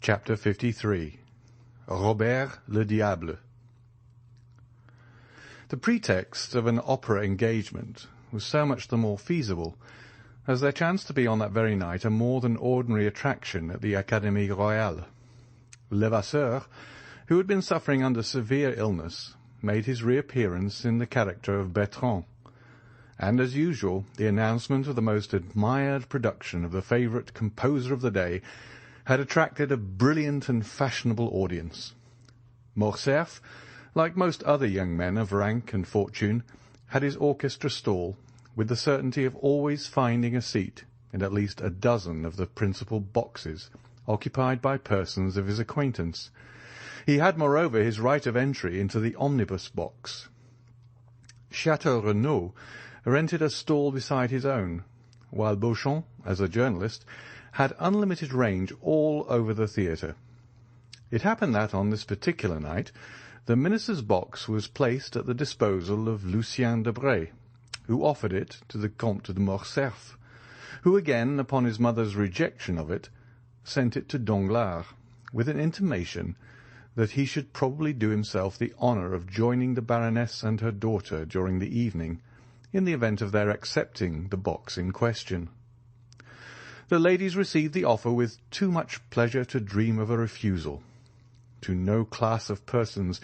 Chapter 53. Robert le Diable. The pretext of an opera engagement was so much the more feasible, as there chanced to be on that very night a more than ordinary attraction at the Académie Royale. Levasseur, who had been suffering under severe illness, made his reappearance in the character of Bertrand, and as usual the announcement of the most admired production of the favourite composer of the day had attracted a brilliant and fashionable audience. Morcerf, like most other young men of rank and fortune, had his orchestra stall, with the certainty of always finding a seat in at least a dozen of the principal boxes occupied by persons of his acquaintance. He had, moreover, his right of entry into the omnibus box. Chateau Renaud rented a stall beside his own, while Beauchamp, as a journalist, had unlimited range all over the theatre. It happened that on this particular night the minister's box was placed at the disposal of Lucien Debray, who offered it to the Comte de Morcerf, who again, upon his mother's rejection of it, sent it to Danglar, with an intimation that he should probably do himself the honour of joining the baroness and her daughter during the evening, in the event of their accepting the box in question. The ladies received the offer with too much pleasure to dream of a refusal. To no class of persons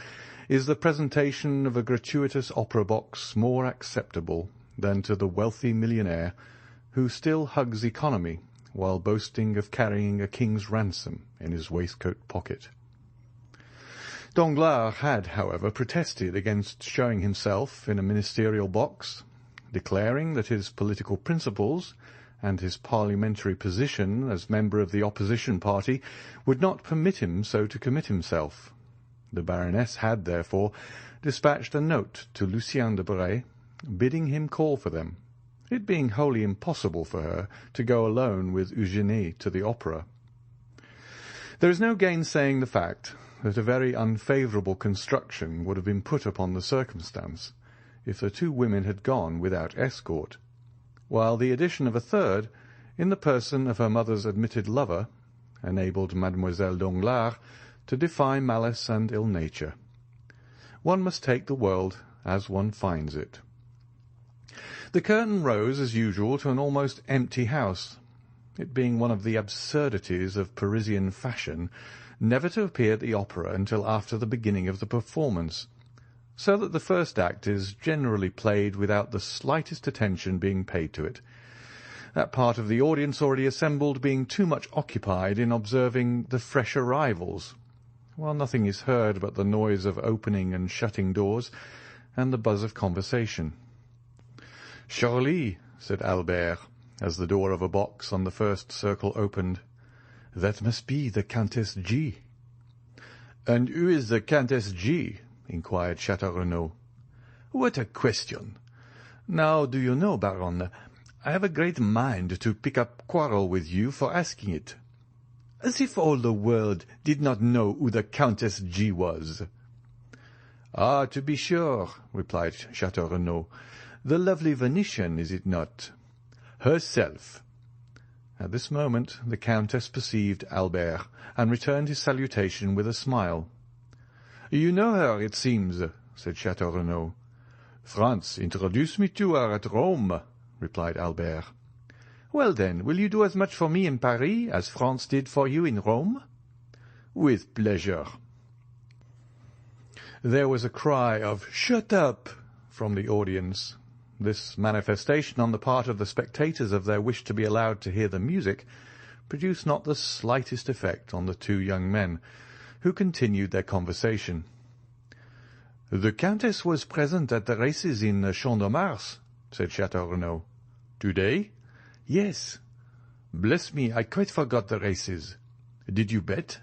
is the presentation of a gratuitous opera box more acceptable than to the wealthy millionaire who still hugs economy while boasting of carrying a king's ransom in his waistcoat pocket. Danglars had, however, protested against showing himself in a ministerial box, declaring that his political principles and his parliamentary position as member of the opposition party would not permit him so to commit himself. The baroness had, therefore, dispatched a note to Lucien Debray, bidding him call for them, it being wholly impossible for her to go alone with Eugénie to the opera. There is no gainsaying the fact that a very unfavourable construction would have been put upon the circumstance if the two women had gone without escort, while the addition of a third, in the person of her mother's admitted lover, enabled Mademoiselle Danglars to defy malice and ill nature. One must take the world as one finds it. The curtain rose, as usual, to an almost empty house, it being one of the absurdities of Parisian fashion never to appear at the opera until after the beginning of the performance, so that the first act is generally played without the slightest attention being paid to it, that part of the audience already assembled being too much occupied in observing the fresh arrivals, while nothing is heard but the noise of opening and shutting doors and the buzz of conversation. "Surely," said Albert, as the door of a box on the first circle opened, "that must be the Countess G." "And who is the Countess G?" inquired Chateau Renaud. "What a question! Now, do you know, Baron, I have a great mind to pick up quarrel with you for asking it. As if all the world did not know who the Countess G was." "Ah, to be sure," replied Chateau Renaud. "The lovely Venetian, is it not?" "Herself." At this moment the Countess perceived Albert, and returned his salutation with a smile. "You know her, it seems," said Chateau Renaud. "France introduced me to her at Rome," replied Albert. "Well, then, will you do as much for me in Paris as France did for you in Rome?" "With pleasure." There was a cry of "Shut up!" from the audience. This manifestation on the part of the spectators of their wish to be allowed to hear the music produced not the slightest effect on the two young men, who continued their conversation. "The Countess was present at the races in the Champ de Mars," said Chateau Renaud. "Today?" "Yes." "Bless me, I quite forgot the races. Did you bet?"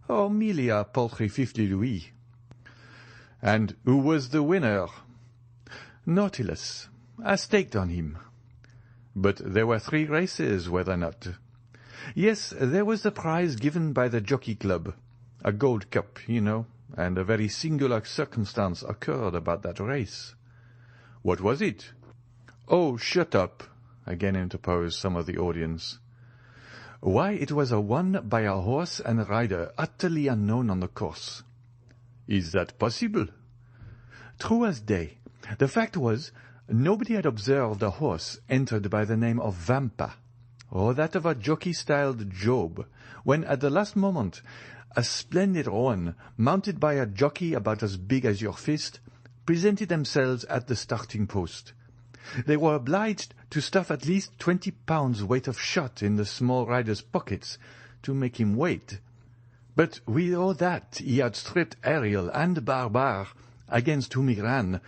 "Oh, merely a paltry 50 louis." "And who was the winner?" "Nautilus. I staked on him." "But there were 3 races, were there not?" "Yes, there was the prize given by the Jockey Club. A gold cup, you know, and a very singular circumstance occurred about that race." "What was it?" "Oh, shut up!" again interposed some of the audience. Why, it was won by a horse and rider utterly unknown on the course." "Is that possible?" "True as day. The fact was, nobody had observed a horse entered by the name of Vampa, or that of a jockey styled Job, when at the last moment a splendid roan, mounted by a jockey about as big as your fist, presented themselves at the starting post. They were obliged to stuff at least 20 pounds weight of shot in the small rider's pockets to make him wait. But with all that he outstripped Ariel and Barbar, against whom he ran,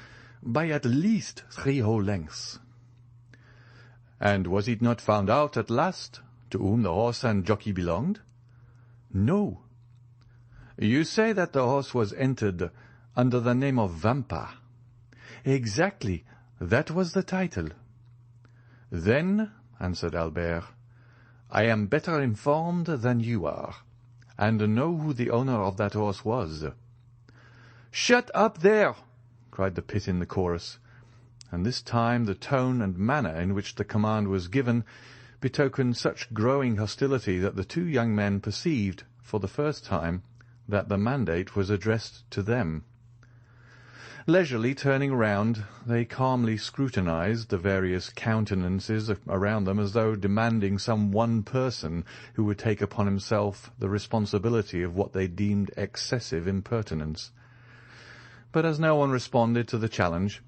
by at least 3 whole lengths." "And was it not found out at last to whom the horse and jockey belonged?" "No." "You say that the horse was entered under the name of Vampa?" "Exactly. That was the title." "Then," answered Albert, "I am better informed than you are, and know who the owner of that horse was." "Shut up there!" cried the pit in the chorus, and this time the tone and manner in which the command was given betokened such growing hostility that the 2 young men perceived, for the first time, that the mandate was addressed to them. Leisurely turning round, they calmly scrutinized the various countenances around them as though demanding some one person who would take upon himself the responsibility of what they deemed excessive impertinence. But as no one responded to the challenge,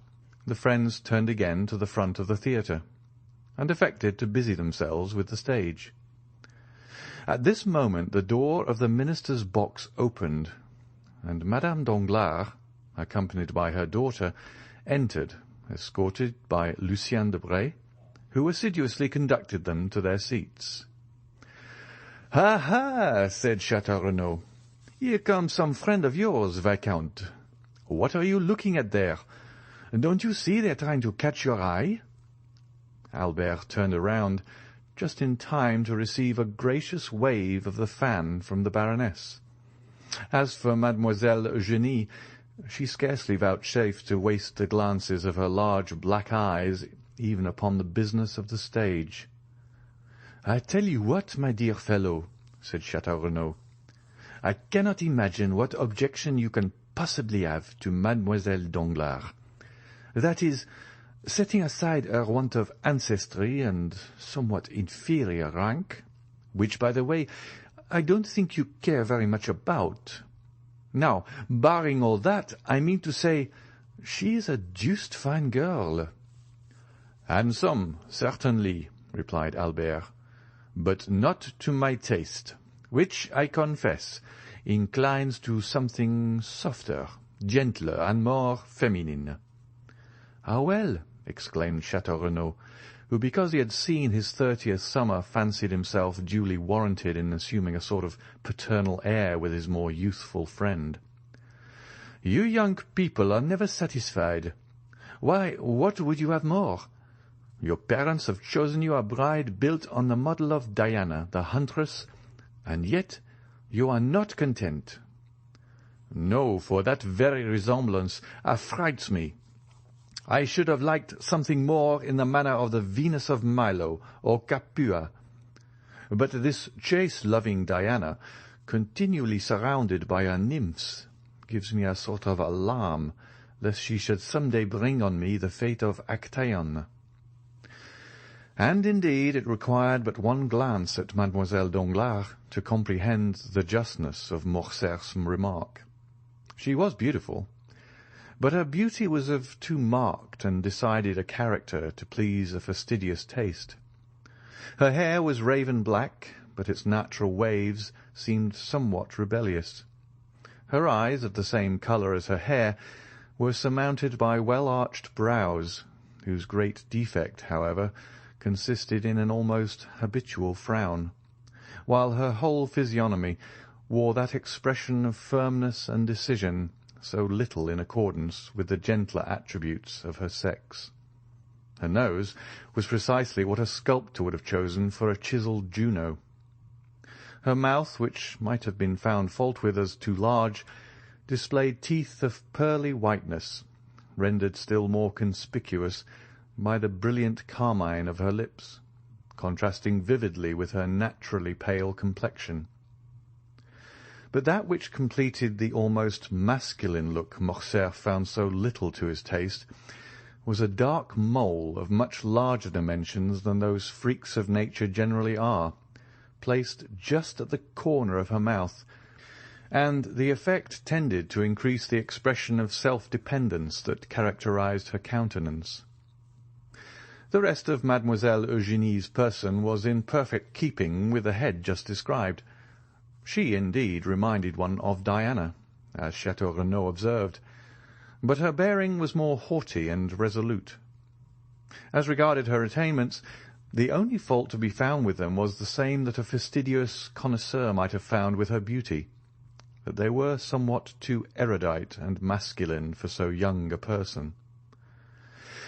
the friends turned again to the front of the theatre, and affected to busy themselves with the stage. At this moment the door of the minister's box opened, and Madame Danglars, accompanied by her daughter, entered, escorted by Lucien Debray, who assiduously conducted them to their seats. "Ha, ha!" said Château Renaud. "Here comes some friend of yours, Viscount. What are you looking at there? Don't you see they are trying to catch your eye?" Albert turned around just in time to receive a gracious wave of the fan from the baroness. As for Mademoiselle Eugénie, she scarcely vouchsafed to waste the glances of her large black eyes even upon the business of the stage. "I tell you what, my dear fellow," said Château Renaud, "I cannot imagine what objection you can possibly have to Mademoiselle Danglars. That is, setting aside her want of ancestry and somewhat inferior rank, which, by the way, I don't think you care very much about. Now, barring all that, I mean to say, she is a deuced fine girl." "Handsome, certainly," replied Albert, "but not to my taste, which, I confess, inclines to something softer, gentler, and more feminine." "Ah, well," exclaimed Château Renaud, who, because he had seen his 30th summer, fancied himself duly warranted in assuming a sort of paternal air with his more youthful friend. "You young people are never satisfied. Why, what would you have more? Your parents have chosen you a bride built on the model of Diana, the huntress, and yet you are not content." "No, for that very resemblance affrights me. I should have liked something more in the manner of the Venus of Milo or Capua. But this chase-loving Diana, continually surrounded by her nymphs, gives me a sort of alarm lest she should some day bring on me the fate of Actaeon." And indeed it required but one glance at Mademoiselle Danglars to comprehend the justness of Morcerf's remark. She was beautiful, but her beauty was of too marked and decided a character to please a fastidious taste. Her hair was raven black, but its natural waves seemed somewhat rebellious. Her eyes, of the same colour as her hair, were surmounted by well-arched brows, whose great defect, however, consisted in an almost habitual frown, while her whole physiognomy wore that expression of firmness and decision so little in accordance with the gentler attributes of her sex. Her nose was precisely what a sculptor would have chosen for a chiselled Juno. Her mouth, which might have been found fault with as too large, displayed teeth of pearly whiteness, rendered still more conspicuous by the brilliant carmine of her lips, contrasting vividly with her naturally pale complexion. But that which completed the almost masculine look Morcerf found so little to his taste was a dark mole of much larger dimensions than those freaks of nature generally are, placed just at the corner of her mouth, and the effect tended to increase the expression of self-dependence that characterized her countenance. The rest of Mademoiselle Eugénie's person was in perfect keeping with the head just described. She, indeed, reminded one of Diana, as Chateau Renaud observed, but her bearing was more haughty and resolute. As regarded her attainments, the only fault to be found with them was the same that a fastidious connoisseur might have found with her beauty, that they were somewhat too erudite and masculine for so young a person.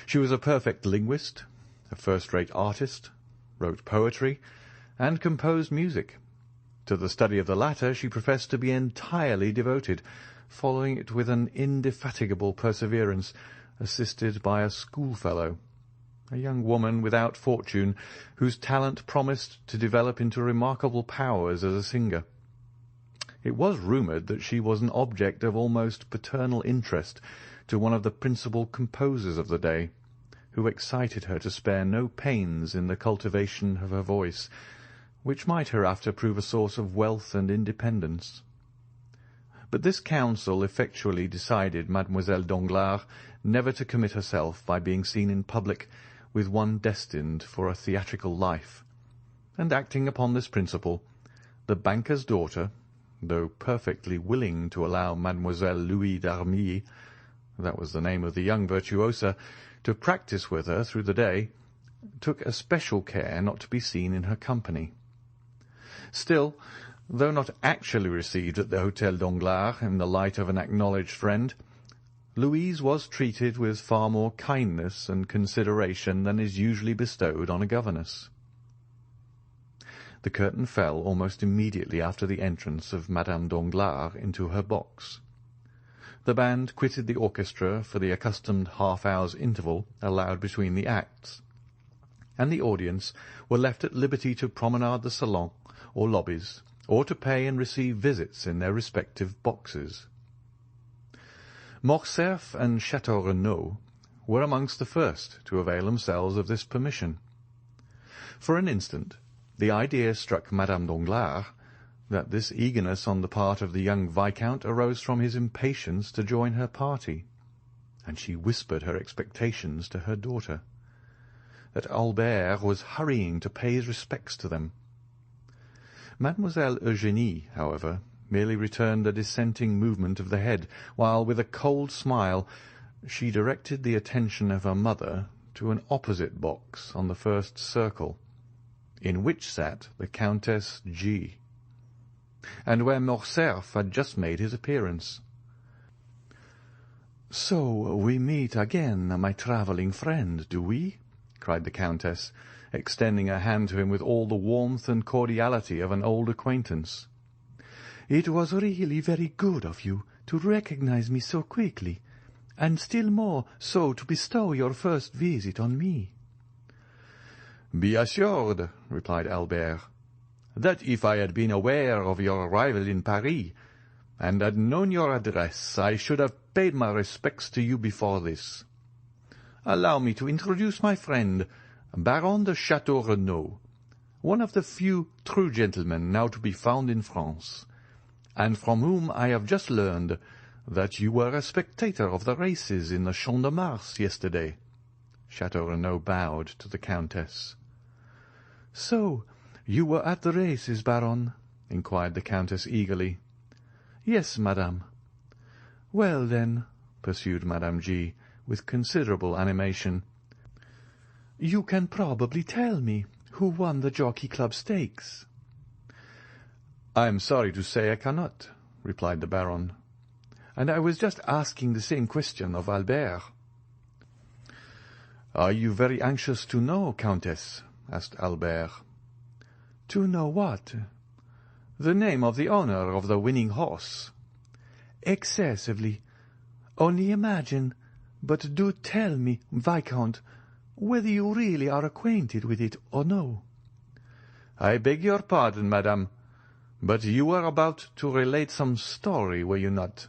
She was a perfect linguist, a first-rate artist, wrote poetry, and composed music. To the study of the latter she professed to be entirely devoted, following it with an indefatigable perseverance, assisted by a schoolfellow, a young woman without fortune, whose talent promised to develop into remarkable powers as a singer. It was rumoured that she was an object of almost paternal interest to one of the principal composers of the day, who excited her to spare no pains in the cultivation of her voice, which might hereafter prove a source of wealth and independence. But this counsel effectually decided Mademoiselle Danglars never to commit herself by being seen in public with one destined for a theatrical life, and acting upon this principle, the banker's daughter, though perfectly willing to allow Mademoiselle Louis d'Armilly, that was the name of the young virtuosa, to practice with her through the day, took especial care not to be seen in her company. Still, though not actually received at the Hôtel Danglars in the light of an acknowledged friend, Louise was treated with far more kindness and consideration than is usually bestowed on a governess. The curtain fell almost immediately after the entrance of Madame Danglars into her box. The band quitted the orchestra for the accustomed half-hour's interval allowed between the acts, and the audience were left at liberty to promenade the salon or lobbies, or to pay and receive visits in their respective boxes. Morcerf and Chateau Renaud were amongst the first to avail themselves of this permission. For an instant the idea struck Madame Danglars that this eagerness on the part of the young viscount arose from his impatience to join her party, and she whispered her expectations to her daughter, that Albert was hurrying to pay his respects to them. Mademoiselle Eugénie, however, merely returned a dissenting movement of the head, while, with a cold smile, she directed the attention of her mother to an opposite box on the first circle, in which sat the Countess G., and where Morcerf had just made his appearance. "So we meet again, my travelling friend, do we?" cried the Countess, extending her hand to him with all the warmth and cordiality of an old acquaintance. "It was really very good of you to recognize me so quickly, and still more so to bestow your first visit on me." "Be assured," replied Albert, "that if I had been aware of your arrival in Paris, and had known your address, I should have paid my respects to you before this. Allow me to introduce my friend, Baron de Chateau Renaud, one of the few true gentlemen now to be found in France, and from whom I have just learned that you were a spectator of the races in the Champ de Mars yesterday." Chateau Renaud bowed to the Countess. "So you were at the races, Baron?" inquired the Countess eagerly. "Yes, madame." "Well, then," pursued Madame G., with considerable animation, "you can probably tell me who won the Jockey Club stakes." "I am sorry to say I cannot," replied the Baron, "and I was just asking the same question of Albert." "Are you very anxious to know, Countess?" asked Albert. "To know what?" "The name of the owner of the winning horse." "Excessively. Only imagine, but do tell me, Viscount, whether you really are acquainted with it or no." I beg your pardon, madame, but you were about to relate some story, were you not?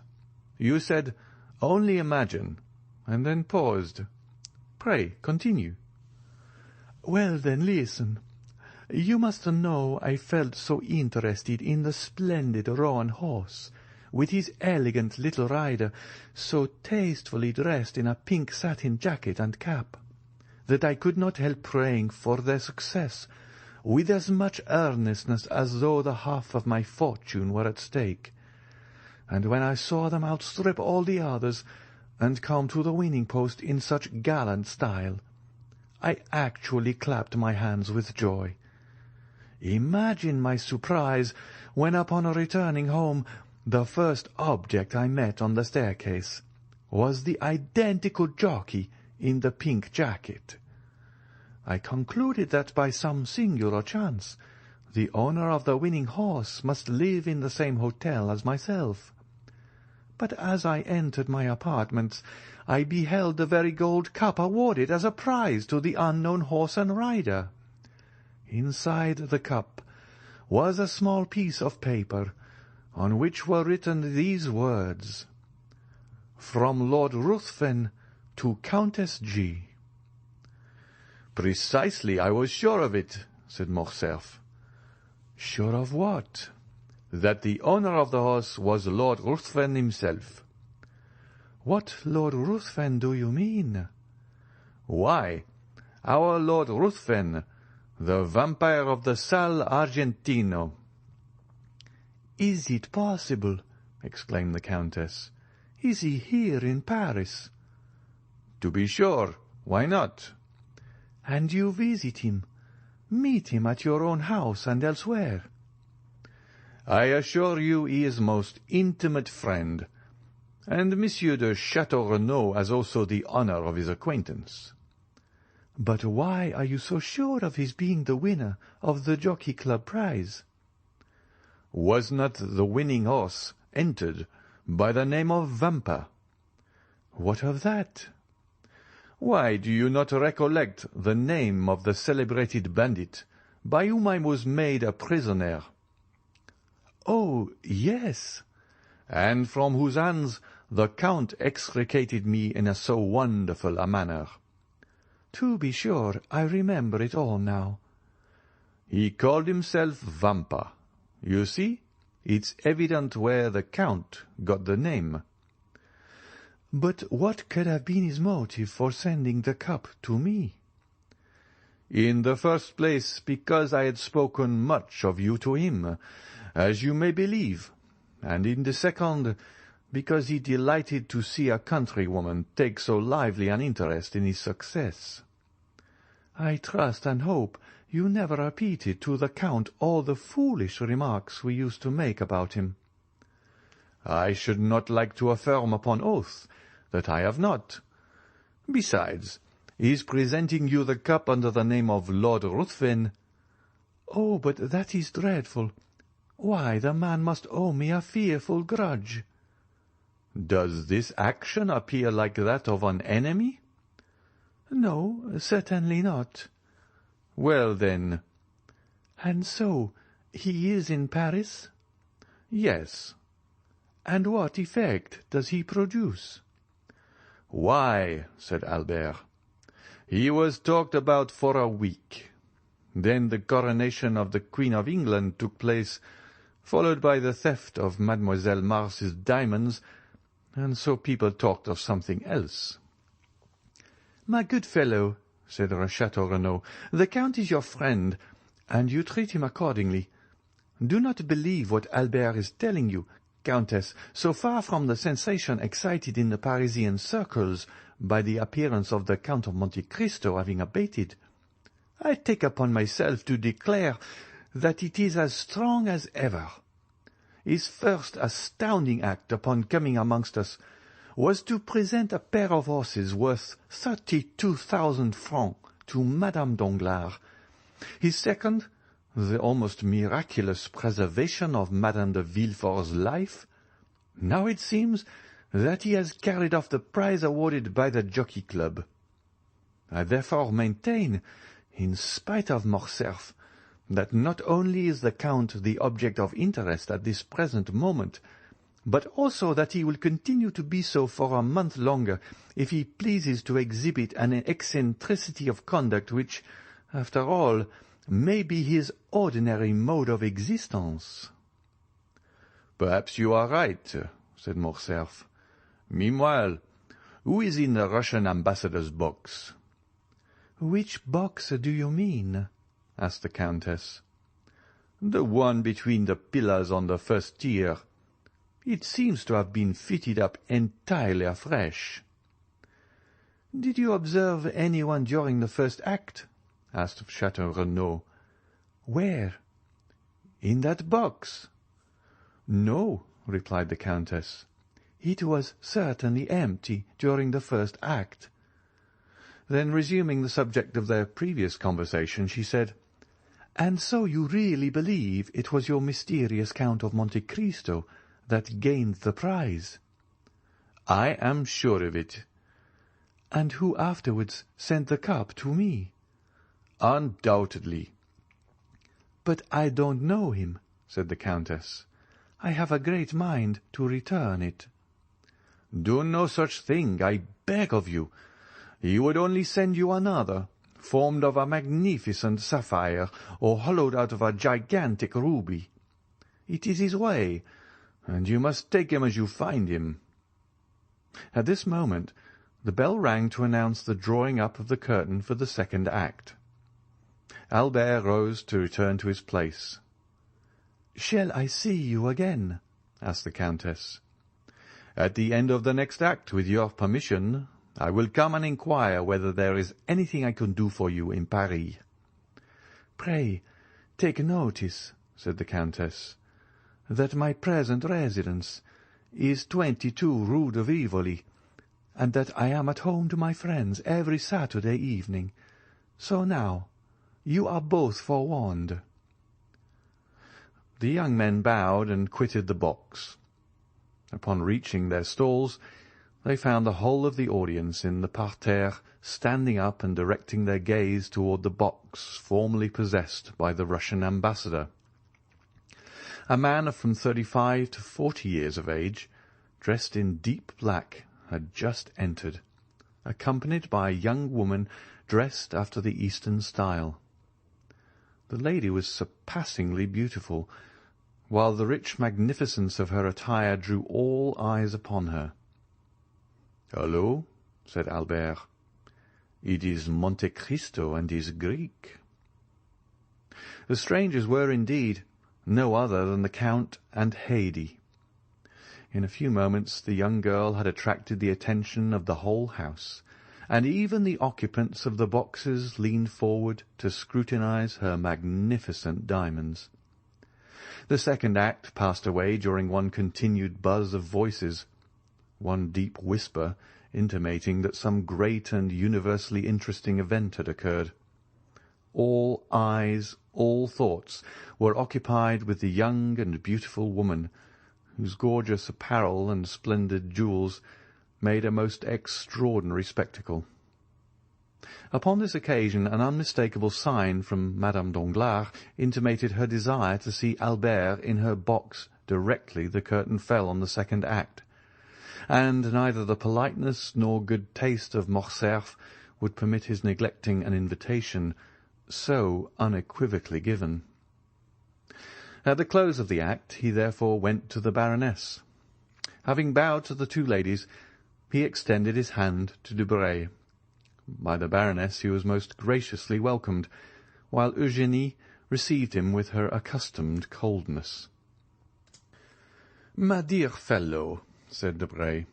You said, 'Only imagine,' and then paused. Pray, continue." "Well, then, listen. You must know I felt so interested in the splendid roan horse, with his elegant little rider, so tastefully dressed in a pink satin jacket and cap, that I could not help praying for their success with as much earnestness as though the half of my fortune were at stake. And when I saw them outstrip all the others, and come to the winning post in such gallant style, I actually clapped my hands with joy. Imagine my surprise when, upon returning home, the first object I met on the staircase was the identical jockey in the pink jacket. I concluded that by some singular chance the owner of the winning horse must live in the same hotel as myself. But as I entered my apartments, I beheld the very gold cup awarded as a prize to the unknown horse and rider. Inside the cup was a small piece of paper, on which were written these words: "From Lord Ruthven to Countess G." "Precisely, I was sure of it," said Morcerf. "Sure of what?" "That the owner of the horse was Lord Ruthven himself." "What Lord Ruthven do you mean?" "Why, our Lord Ruthven, the vampire of the Sal Argentino." "Is it possible?" exclaimed the Countess. "Is he here in Paris?" "To be sure. Why not?" "And you visit him, meet him at your own house and elsewhere?" "I assure you he is most intimate friend, and Monsieur de Chateau Renaud has also the honour of his acquaintance." "But why are you so sure of his being the winner of the Jockey Club prize?" "Was not the winning horse entered by the name of Vampa?" "What of that?" "Why, do you not recollect the name of the celebrated bandit by whom I was made a prisoner?" "Oh, yes." "And from whose hands the Count extricated me in so wonderful a manner?" "To be sure, I remember it all now." "He called himself Vampa. You see, it's evident where the Count got the name." "But what could have been his motive for sending the cup to me?" "In the first place, because I had spoken much of you to him, as you may believe, and in the second, because he delighted to see a countrywoman take so lively an interest in his success." "I trust and hope you never repeated to the Count all the foolish remarks we used to make about him." "I should not like to affirm upon oath that I have not. Besides, his presenting you the cup under the name of Lord Ruthven—" "Oh, but that is dreadful. Why, the man must owe me a fearful grudge." "Does this action appear like that of an enemy?" "No, certainly not." "Well, then—" "And so he is in Paris?" "Yes." "And what effect does he produce?" "Why," said Albert, "he was talked about for a week. Then the coronation of the Queen of England took place, followed by the theft of Mademoiselle Mars's diamonds, and so people talked of something else." "My good fellow," said Chateau Renaud, "the Count is your friend, and you treat him accordingly. Do not believe what Albert is telling you, Countess. So far from the sensation excited in the Parisian circles by the appearance of the Count of Monte Cristo having abated, I take upon myself to declare that it is as strong as ever. His first astounding act upon coming amongst us was to present a pair of horses worth 32,000 francs to Madame Danglar. His second, the almost miraculous preservation of Madame de Villefort's life. Now it seems that he has carried off the prize awarded by the Jockey Club. I therefore maintain, in spite of Morcerf, that not only is the Count the object of interest at this present moment, but also that he will continue to be so for a month longer if he pleases to exhibit an eccentricity of conduct which, after all, may be his ordinary mode of existence." "Perhaps you are right," said Morcerf. "Meanwhile, who is in the Russian ambassador's box?" "Which box do you mean?" asked the Countess. "The one between the pillars on the first tier. It seems to have been fitted up entirely afresh." "Did you observe anyone during the first act?" asked Chateau Renaud. "Where?" "In that box." "No," replied the Countess. "It was certainly empty during the first act." Then, resuming the subject of their previous conversation, she said, "And so you really believe it was your mysterious Count of Monte Cristo that gained the prize?" "I am sure of it." "And who afterwards sent the cup to me?" "Undoubtedly." "But I don't know him," said the Countess. "I have a great mind to return it." "Do no such thing, I beg of you. He would only send you another, formed of a magnificent sapphire, or hollowed out of a gigantic ruby. It is his way, and you must take him as you find him." At this moment the bell rang to announce the drawing up of the curtain for the second act. Albert rose to return to his place. "Shall I see you again?" asked the Countess. "At the end of the next act, with your permission, I will come and inquire whether there is anything I can do for you in Paris." "Pray take notice," said the Countess, "that my present residence is 22 Rue de Rivoli, and that I am at home to my friends every Saturday evening. So now you are both forewarned." The young men bowed and quitted the box. Upon reaching their stalls, they found the whole of the audience in the parterre standing up and directing their gaze toward the box formerly possessed by the Russian ambassador. A man of from 35 to 40 years of age, dressed in deep black, had just entered, accompanied by a young woman dressed after the Eastern style. The lady was surpassingly beautiful, while the rich magnificence of her attire drew all eyes upon her. "Hullo," said Albert. "It is Monte Cristo and his Greek." The strangers were indeed no other than the Count and Haydée. In a few moments the young girl had attracted the attention of the whole house, and even the occupants of the boxes leaned forward to scrutinize her magnificent diamonds. The second act passed away during one continued buzz of voices, one deep whisper intimating that some great and universally interesting event had occurred. All eyes, all thoughts were occupied with the young and beautiful woman, whose gorgeous apparel and splendid jewels made a most extraordinary spectacle. Upon this occasion an unmistakable sign from Madame Danglars intimated her desire to see Albert in her box directly the curtain fell on the second act, and neither the politeness nor good taste of Morcerf would permit his neglecting an invitation so unequivocally given. At the close of the act he therefore went to the baroness. Having bowed to the two ladies, he extended his hand to Debray. By the baroness he was most graciously welcomed, while Eugénie received him with her accustomed coldness. "My dear fellow," said Debray,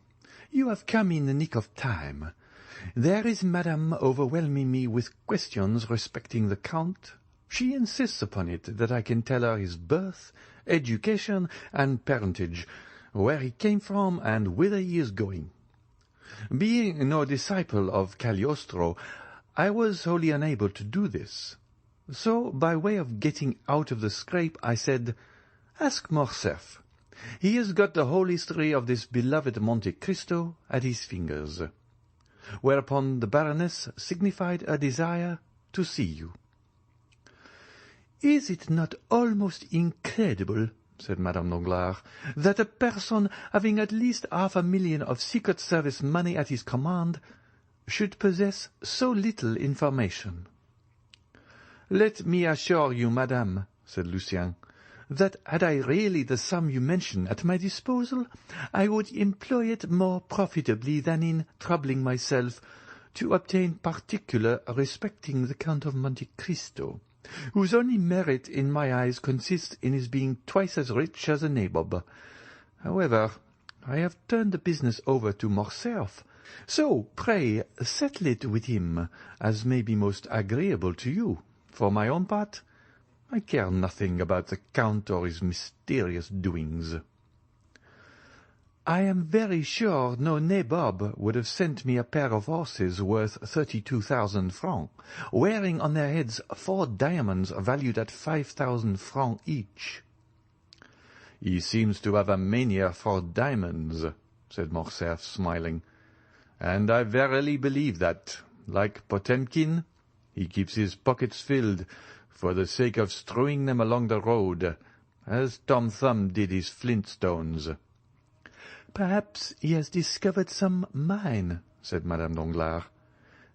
"you have come in the nick of time. There is Madame overwhelming me with questions respecting the Count. She insists upon it that I can tell her his birth, education, and parentage, where he came from, and whither he is going. Being no disciple of Cagliostro, I was wholly unable to do this. So, by way of getting out of the scrape, I said, 'Ask Morcerf. He has got the whole history of this beloved Monte Cristo at his fingers.' Whereupon the baroness signified a desire to see you." "Is it not almost incredible," said Madame Danglars, "that a person having at least 500,000 of Secret Service money at his command should possess so little information?" "Let me assure you, madame," said Lucien, "that had I really the sum you mention at my disposal, I would employ it more profitably than in troubling myself to obtain particular respecting the Count of Monte Cristo, whose only merit in my eyes consists in his being twice as rich as a nabob. However, I have turned the business over to Morcerf, so pray settle it with him as may be most agreeable to you. For my own part, I care nothing about the Count or his mysterious doings." "I am very sure no nabob would have sent me a pair of horses worth 32,000 francs, wearing on their heads 4 diamonds valued at 5,000 francs each." "He seems to have a mania for diamonds," said Morcerf, smiling, "and I verily believe that, like Potemkin, he keeps his pockets filled for the sake of strewing them along the road, as Tom Thumb did his flintstones." "Perhaps he has discovered some mine," said Madame Danglars.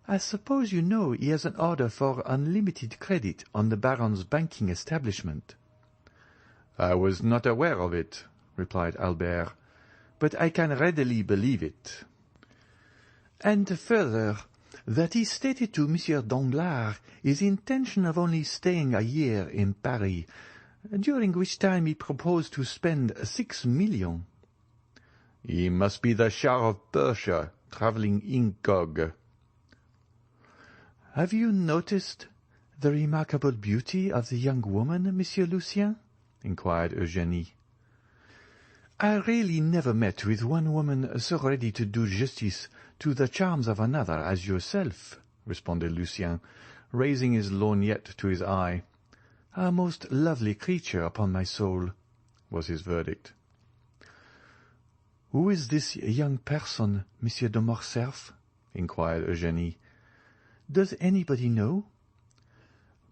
"I suppose you know he has an order for unlimited credit on the Baron's banking establishment." "I was not aware of it," replied Albert, "but I can readily believe it." "And further, that he stated to Monsieur Danglars his intention of only staying a year in Paris, during which time he proposed to spend 6 millions. "He must be the Shah of Persia, travelling incog." "Have you noticed the remarkable beauty of the young woman, Monsieur Lucien?" inquired Eugénie. "I really never met with one woman so ready to do justice to the charms of another as yourself," responded Lucien, raising his lorgnette to his eye. "A most lovely creature, upon my soul," was his verdict. "Who is this young person, Monsieur de Morcerf?" inquired Eugénie. "Does anybody know?"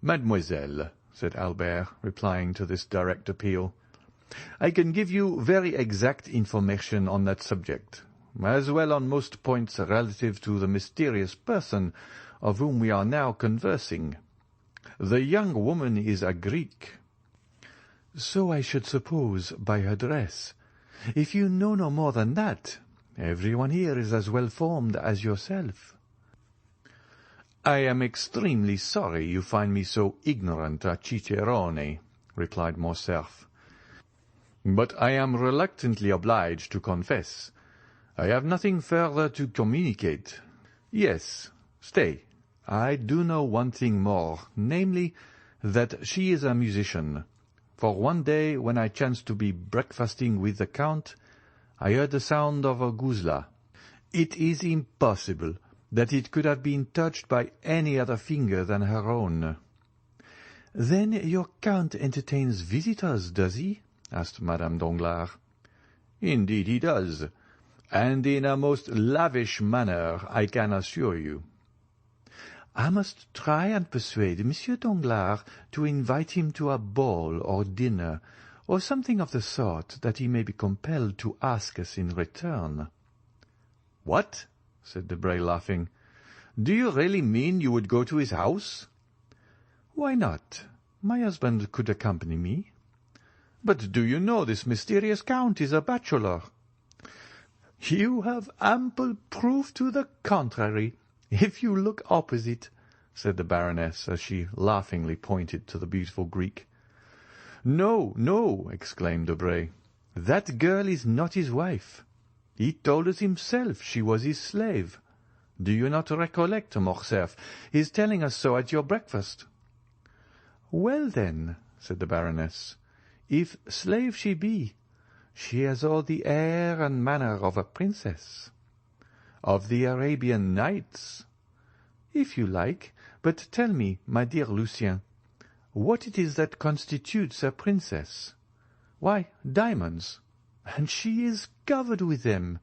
"Mademoiselle," said Albert, replying to this direct appeal, "I can give you very exact information on that subject, as well on most points relative to the mysterious person of whom we are now conversing. The young woman is a Greek." "So I should suppose by her dress. If you know no more than that, everyone here is as well formed as yourself." "I am extremely sorry you find me so ignorant a cicerone," replied Morcerf, "but I am reluctantly obliged to confess I have nothing further to communicate. Yes, stay, I do know one thing more, namely, that she is a musician, for one day when I chanced to be breakfasting with the Count, I heard the sound of a guzla. It is impossible that it could have been touched by any other finger than her own." "Then your Count entertains visitors, does he?" asked Madame Danglars. "Indeed he does, and in a most lavish manner, I can assure you." "I must try and persuade Monsieur Danglars to invite him to a ball or dinner, or something of the sort, that he may be compelled to ask us in return." "What?" said Debray, laughing. "Do you really mean you would go to his house?" "Why not? My husband could accompany me." "But do you know this mysterious Count is a bachelor?" "You have ample proof to the contrary, if you look opposite," said the baroness, as she laughingly pointed to the beautiful Greek. "No, no," exclaimed Debray. "That girl is not his wife. He told us himself she was his slave. Do you not recollect, Morcerf, his telling us so at your breakfast?" "Well, then," said the baroness, "if slave she be, she has all the air and manner of a princess." "Of the Arabian Nights?" "If you like. But tell me, my dear Lucien, what it is that constitutes a princess. Why, diamonds, and she is covered with them."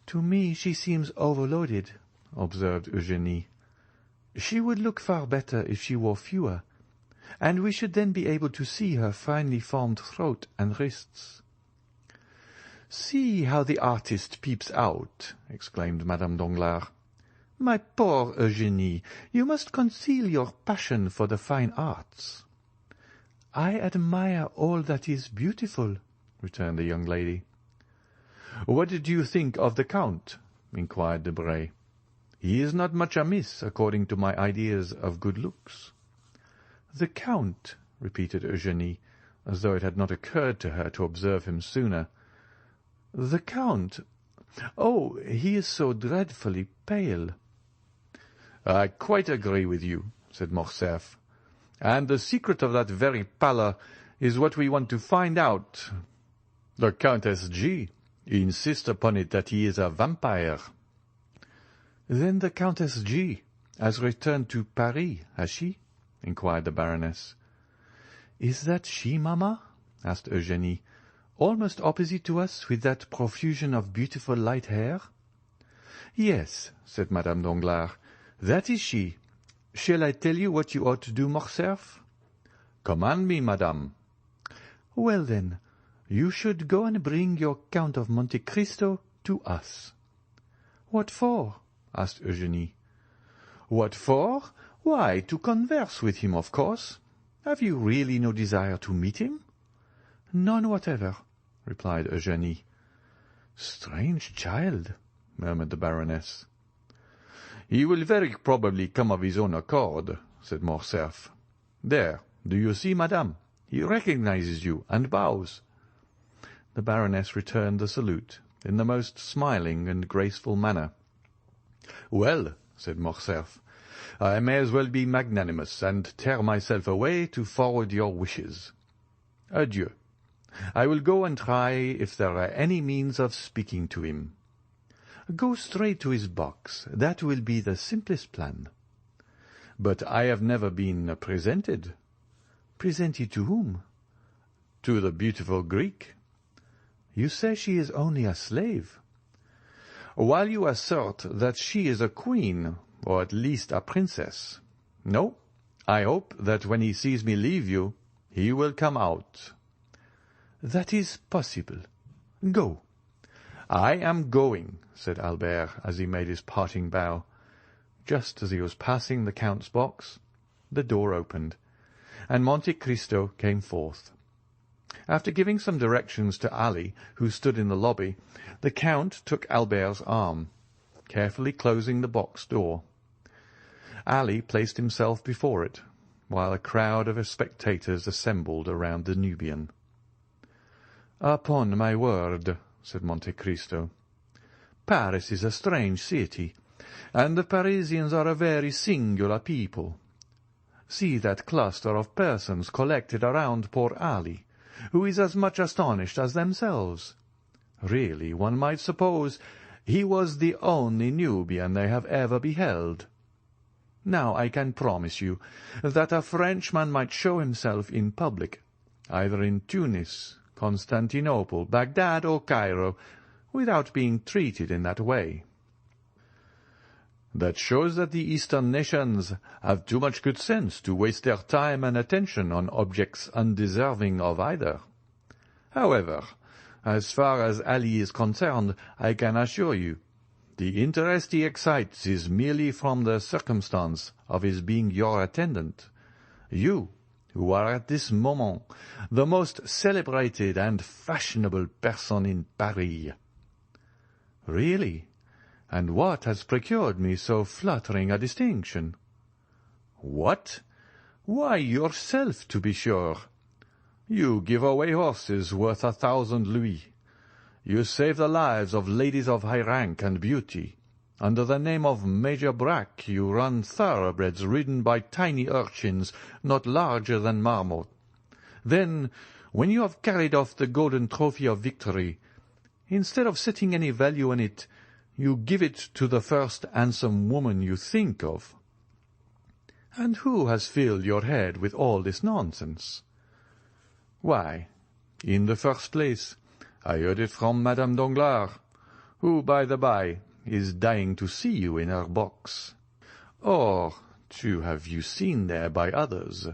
"To me she seems overloaded," observed Eugénie. "She would look far better if she wore fewer. and we should then be able to see her finely formed throat and wrists." "See how the artist peeps out!" exclaimed Madame Danglars. "My poor Eugénie, you must conceal your passion for the fine arts." "I admire all that is beautiful," returned the young lady. "What did you think of the Count?" inquired Debray. "He is not much amiss, according to my ideas of good looks." "The Count," repeated Eugénie, as though it had not occurred to her to observe him sooner. "The Count! Oh, he is so dreadfully pale." "I quite agree with you," said Morcerf. "And the secret of that very pallor is what we want to find out. The Countess G. insists upon it that he is a vampire." "Then the Countess G. has returned to Paris, has she?" inquired the Baroness. "Is that she, mamma?" asked Eugénie, "almost opposite to us, with that profusion of beautiful light hair?" "Yes," said Madame Danglars, "that is she. Shall I tell you what you ought to do, Morcerf?" "Command me, madame." "Well, then, you should go and bring your Count of Monte Cristo to us." "What for?" asked Eugénie. "What for? Why, to converse with him, of course. Have you really no desire to meet him?" "None whatever," replied Eugénie. "Strange child," murmured the Baroness. "He will very probably come of his own accord," said Morcerf. "There, do you see, madame? He recognizes you, and bows." The Baroness returned the salute in the most smiling and graceful manner. "Well," said Morcerf, "I may as well be magnanimous, and tear myself away to forward your wishes. Adieu. I will go and try if there are any means of speaking to him." "Go straight to his box. That will be the simplest plan." "But I have never been presented." "Presented to whom?" "To the beautiful Greek." "You say she is only a slave." "While you assert that she is a queen, or at least a princess. No, I hope that when he sees me leave you, he will come out." "That is possible. Go." "I am going," said Albert, as he made his parting bow. Just as he was passing the Count's box, the door opened, and Monte Cristo came forth. After giving some directions to Ali, who stood in the lobby, the Count took Albert's arm, carefully closing the box door. Ali placed himself before it, while a crowd of spectators assembled around the Nubian. "Upon my word," said Monte Cristo, "Paris is a strange city, and the Parisians are a very singular people. See that cluster of persons collected around poor Ali, who is as much astonished as themselves. Really, one might suppose he was the only Nubian they have ever beheld. Now I can promise you that a Frenchman might show himself in public, either in Tunis, Constantinople, Bagdad, or Cairo, without being treated in that way." "That shows that the Eastern nations have too much good sense to waste their time and attention on objects undeserving of either. However, as far as Ali is concerned, I can assure you, the interest he excites is merely from the circumstance of his being your attendant, you, who are at this moment the most celebrated and fashionable person in Paris." "Really? And what has procured me so flattering a distinction?" "What? Why, yourself, to be sure. You give away horses worth 1,000 louis. You save the lives of ladies of high rank and beauty. Under the name of Major Brack you run thoroughbreds ridden by tiny urchins not larger than marmot. Then, when you have carried off the golden trophy of victory, instead of setting any value on it, you give it to the first handsome woman you think of." "And who has filled your head with all this nonsense?" "Why, in the first place, I heard it from Madame Danglars, who, by the by, is dying to see you in her box." "Or to have you seen there by others.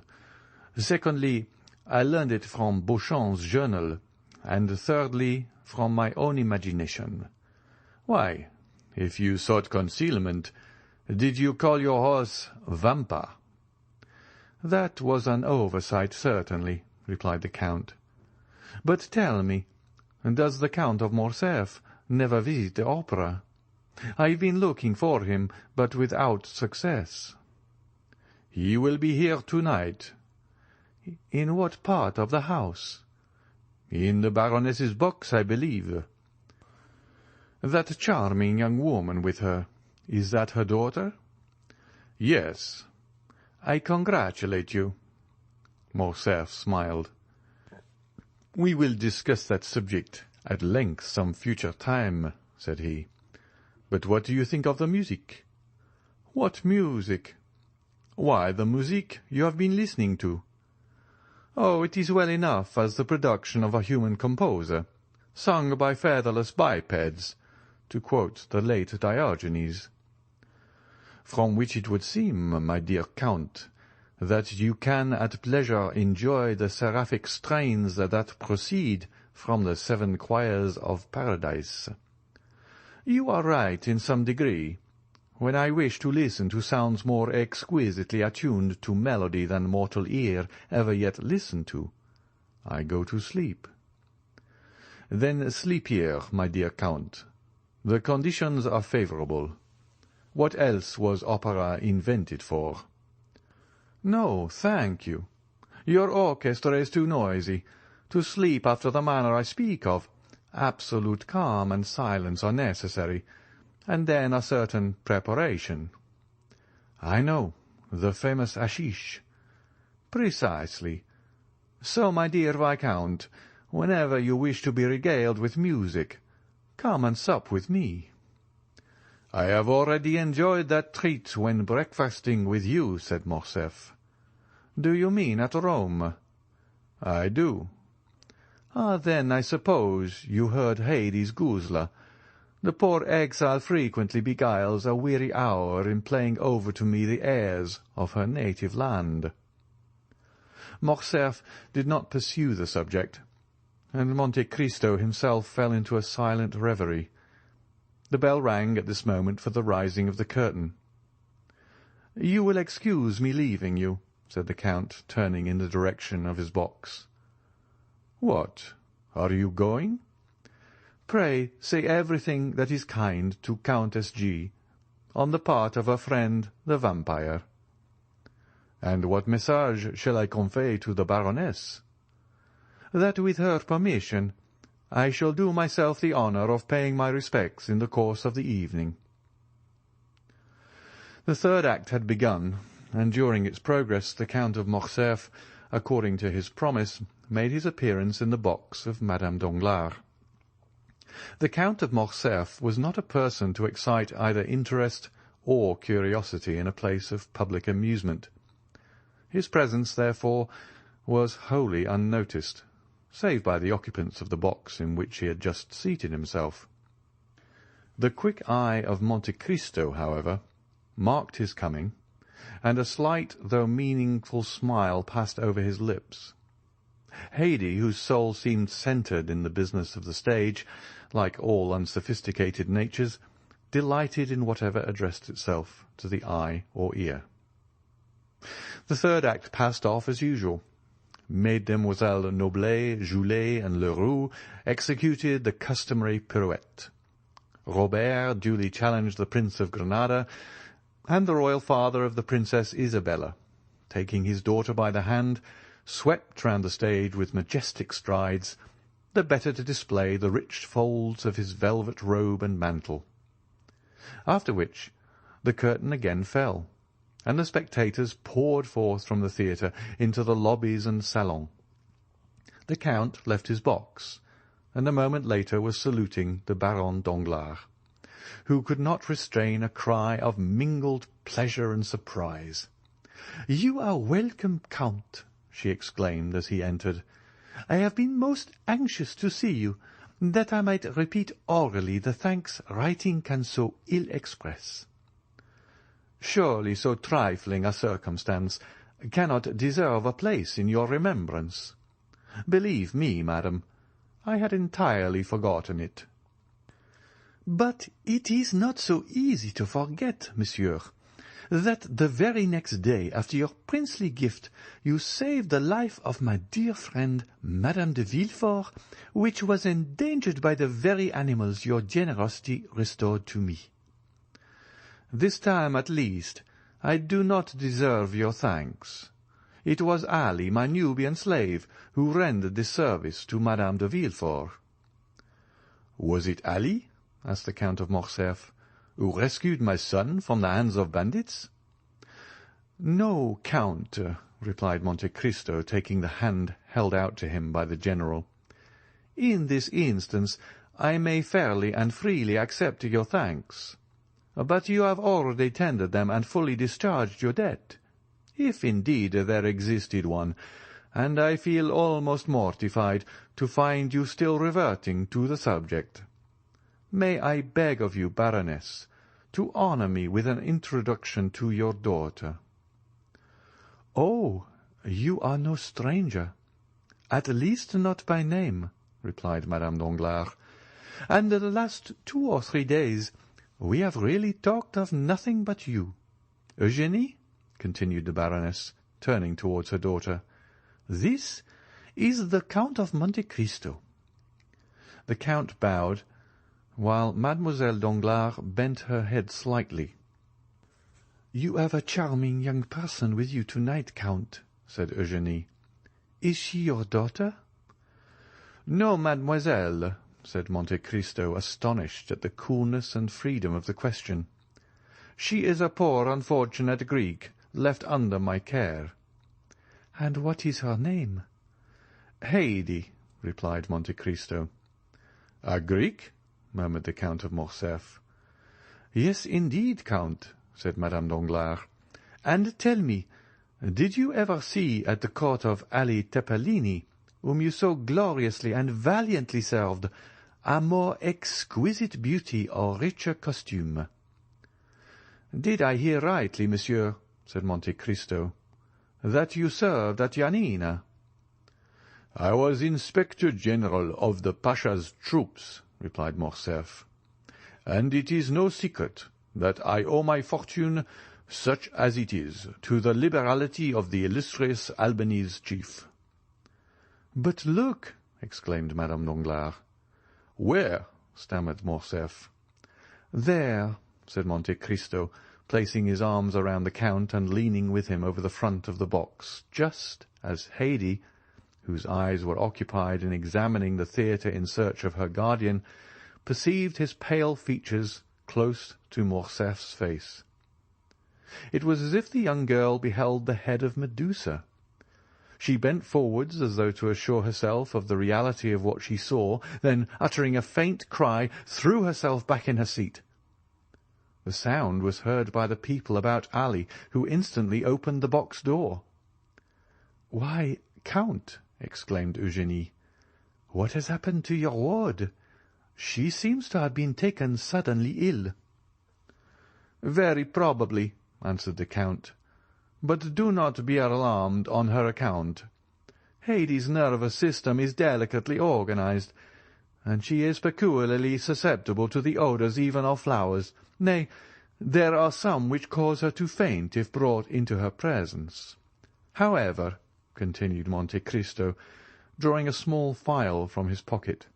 Secondly, I learned it from Beauchamp's journal, and thirdly, from my own imagination. Why, if you sought concealment, did you call your horse Vampa? That was an oversight, certainly, replied the Count. But tell me, does the Count of Morcerf never visit the opera? I've been looking for him, but without success. He will be here tonight. In what part of the house? In the baroness's box, I believe. That charming young woman with her, is that her daughter? Yes. I congratulate you. Morcerf smiled. We will discuss that subject at length some future time, said he. But what do you think of the music? What music? Why, the music you have been listening to. Oh, it is well enough as the production of a human composer, sung by featherless bipeds, to quote the late Diogenes. From which it would seem, my dear Count, that you can at pleasure enjoy the seraphic strains that proceed from the 7 choirs of Paradise. You are right in some degree. When I wish to listen to sounds more exquisitely attuned to melody than mortal ear ever yet listened to, I go to sleep. Then sleep here, my dear Count. The conditions are favourable. What else was opera invented for? No, thank you. Your orchestra is too noisy. To sleep after the manner I speak of, absolute calm and silence are necessary, and then a certain preparation. I know, the famous hashish. Precisely. So, my dear Viscount, whenever you wish to be regaled with music, come and sup with me. I have already enjoyed that treat when breakfasting with you, said Morcerf. Do you mean at Rome? I do. Ah, then I suppose you heard Haydée's guzla. The poor exile frequently beguiles a weary hour in playing over to me the airs of her native land. Morcerf did not pursue the subject, and Monte Cristo himself fell into a silent reverie. The bell rang at this moment for the rising of the curtain. "You will excuse me leaving you," said the Count, turning in the direction of his box. "What, are you going?" "Pray say everything that is kind to Countess G., on the part of her friend the vampire." "And what message shall I convey to the baroness?" "That with her permission I shall do myself the honour of paying my respects in the course of the evening." The third act had begun, and during its progress the Count of Morcerf, according to his promise, made his appearance in the box of Madame Danglars. The Count of Morcerf was not a person to excite either interest or curiosity in a place of public amusement. His presence, therefore, was wholly unnoticed, save by the occupants of the box in which he had just seated himself. The quick eye of Monte Cristo, however, marked his coming, and a slight though meaningful smile passed over his lips. Haydée, whose soul seemed centred in the business of the stage, like all unsophisticated natures, delighted in whatever addressed itself to the eye or ear. The third act passed off as usual. Mesdemoiselles Noblet, Joulet, and Leroux executed the customary pirouette. Robert duly challenged the Prince of Granada, and the royal father of the Princess Isabella, taking his daughter by the hand, swept round the stage with majestic strides, the better to display the rich folds of his velvet robe and mantle. After which the curtain again fell, and the spectators poured forth from the theatre into the lobbies and salons. The Count left his box, and a moment later was saluting the Baron Danglars, who could not restrain a cry of mingled pleasure and surprise. "You are welcome, Count," she exclaimed as he entered. "I have been most anxious to see you, that I might repeat orally the thanks writing can so ill express." "Surely so trifling a circumstance cannot deserve a place in your remembrance. Believe me, madam, I had entirely forgotten it." "But it is not so easy to forget, monsieur, that the very next day after your princely gift you saved the life of my dear friend Madame de Villefort, which was endangered by the very animals your generosity restored to me. This time, at least, I do not deserve your thanks. It was Ali, my Nubian slave, who rendered this service to Madame de Villefort." "Was it Ali," asked the Count of Morcerf, "who rescued my son from the hands of bandits?" "No, Count," replied Monte Cristo, taking the hand held out to him by the general. "In this instance I may fairly and freely accept your thanks. But you have already tendered them and fully discharged your debt, if indeed there existed one, and I feel almost mortified to find you still reverting to the subject. May I beg of you, baroness, to honour me with an introduction to your daughter?" "Oh, you are no stranger, at least not by name," replied Madame Danglars, "and the last 2 or 3 days we have really talked of nothing but you. Eugénie," continued the baroness, turning towards her daughter, "this is the Count of Monte Cristo." The count bowed, while Mademoiselle Danglars bent her head slightly. "You have a charming young person with you to-night, Count," said Eugénie. "Is she your daughter?" "No, mademoiselle," said Monte Cristo, astonished at the coolness and freedom of the question. "She is a poor unfortunate Greek, left under my care." "And what is her name?" "Haydée," replied Monte Cristo. "A Greek?" murmured the Count of Morcerf. "Yes, indeed, Count," said Madame Danglars. "And tell me, did you ever see at the court of Ali Tepelini, whom you so gloriously and valiantly served, a more exquisite beauty or richer costume?" "Did I hear rightly, monsieur," said Monte Cristo, "that you served at Yanina?" "I was Inspector General of the Pasha's troops," replied Morcerf, "and it is no secret that I owe my fortune, such as it is, to the liberality of the illustrious Albanese chief." "But look!" exclaimed Madame Danglars. "Where?" stammered Morcerf. "There," said Monte Cristo, placing his arms around the count and leaning with him over the front of the box, just as Haydée, whose eyes were occupied in examining the theatre in search of her guardian, perceived his pale features close to Morcerf's face. It was as if the young girl beheld the head of Medusa. She bent forwards as though to assure herself of the reality of what she saw, then, uttering a faint cry, threw herself back in her seat. The sound was heard by the people about Ali, who instantly opened the box door. "Why, Count," exclaimed Eugénie, "what has happened to your ward? She seems to have been taken suddenly ill." "Very probably," answered the count. "But do not be alarmed on her account. Haydée's nervous system is delicately organized, and she is peculiarly susceptible to the odours even of flowers. Nay, there are some which cause her to faint if brought into her presence. However," continued Monte Cristo, drawing a small phial from his pocket,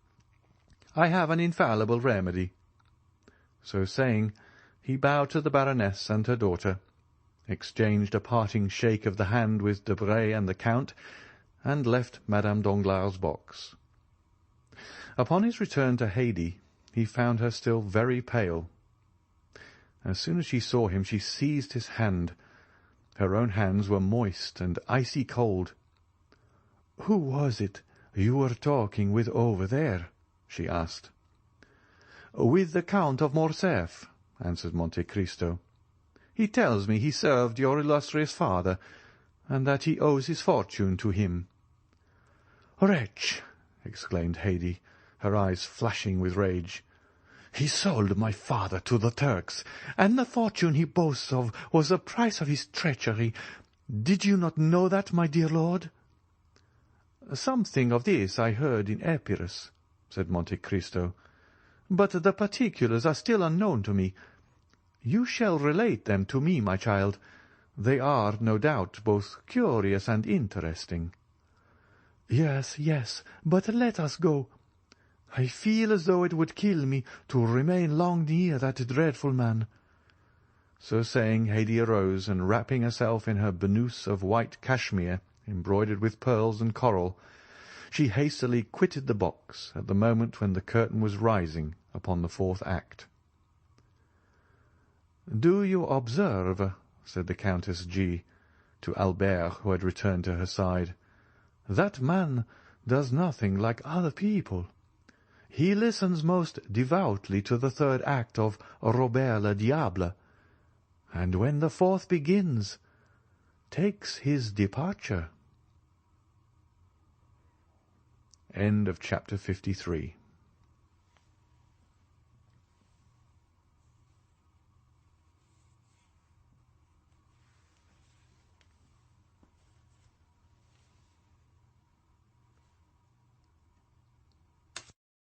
"I have an infallible remedy." So saying, he bowed to the baroness and her daughter, exchanged a parting shake of the hand with Debray and the count, and left Madame Danglars' box. Upon his return to Haydée, he found her still very pale. As soon as she saw him, she seized his hand. Her own hands were moist and icy cold. "Who was it you were talking with over there?" she asked. "With the Count of Morcerf," answered Monte Cristo. "He tells me he served your illustrious father, and that he owes his fortune to him." "Wretch!" exclaimed Haydée, her eyes flashing with rage. "He sold my father to the Turks, and the fortune he boasts of was the price of his treachery. Did you not know that, my dear lord?" "Something of this I heard in Epirus," said Monte Cristo, "but the particulars are still unknown to me. You shall relate them to me, my child. They are, no doubt, both curious and interesting." "Yes, yes, but let us go. I feel as though it would kill me to remain long near that dreadful man." So saying, Haydée arose, and wrapping herself in her burnous of white cashmere embroidered with pearls and coral, she hastily quitted the box at the moment when the curtain was rising upon the fourth act. "Do you observe," said the Countess G. to Albert, who had returned to her side, "that man does nothing like other people. He listens most devoutly to the third act of Robert le Diable, and when the fourth begins, takes his departure." End of chapter 53.